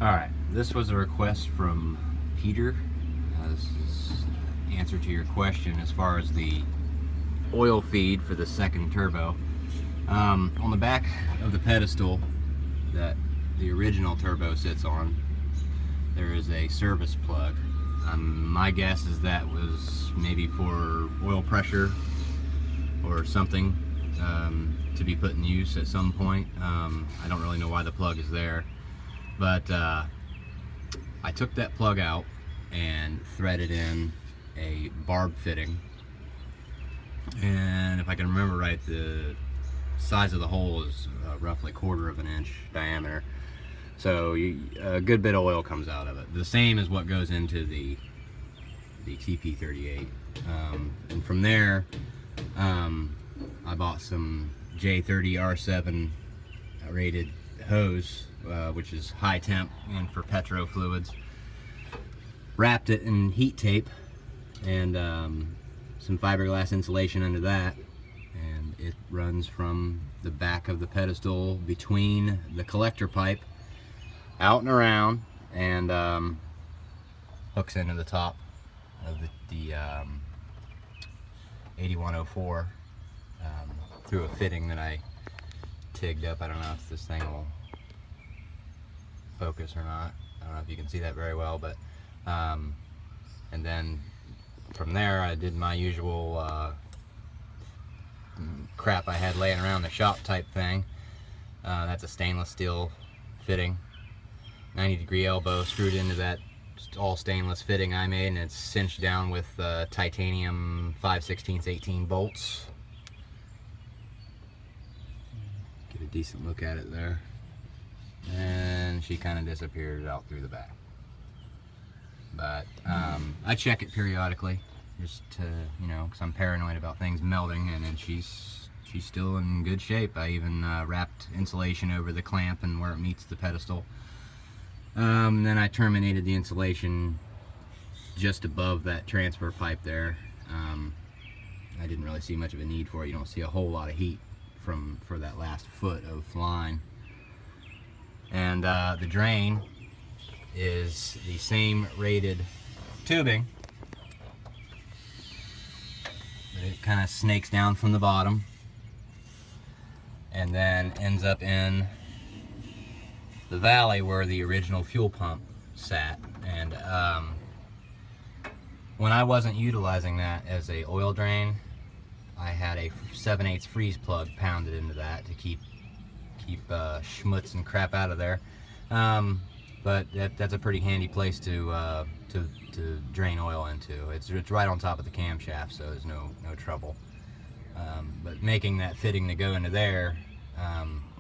Alright, this was a request from Peter. This is answer to your question as far as the oil feed for the second turbo. On the back of the pedestal that the original turbo sits on, there is a service plug. My guess is that was maybe for oil pressure or something to be put in use at some point. I don't really know why the plug is there, but I took that plug out and threaded in a barb fitting, and if I can remember right, the size of the hole is roughly 1/4 of an inch diameter, so a good bit of oil comes out of it, the same as what goes into the TP38. And from there I bought some J30 R7 rated hose, which is high temp and for petro fluids. Wrapped it in heat tape and some fiberglass insulation under that, and it runs from the back of the pedestal between the collector pipe out and around, and hooks into the top of the 8104 through a fitting that I tigged up. I don't know if this thing will focus or not. I don't know if you can see that very well, but and then from there I did my usual crap I had laying around the shop type thing. That's a stainless steel fitting, 90-degree elbow screwed into that all stainless fitting I made, and it's cinched down with titanium 5/16 18 bolts. Get a decent look at it there, and she kind of disappeared out through the back. But I check it periodically, just to, you know, because I'm paranoid about things melting, and then she's still in good shape. I even wrapped insulation over the clamp and where it meets the pedestal. Then I terminated the insulation just above that transfer pipe there. I didn't really see much of a need for it. You don't see a whole lot of heat for that last foot of line. And the drain is the same rated tubing, but it kind of snakes down from the bottom and then ends up in the valley where the original fuel pump sat. And when I wasn't utilizing that as a oil drain, I had a 7/8 freeze plug pounded into that to keep schmutz and crap out of there. But that's a pretty handy place to drain oil into. It's right on top of the camshaft, so there's no trouble. But making that fitting to go into there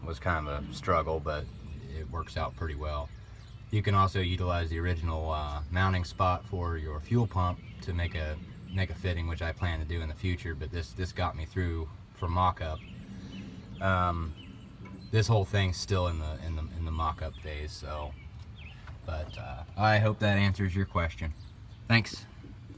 was kind of a struggle, but it works out pretty well. You can also utilize the original mounting spot for your fuel pump to make a fitting, which I plan to do in the future. But this got me through for mock-up. This whole thing's still in the mock-up phase, so. But I hope that answers your question. Thanks.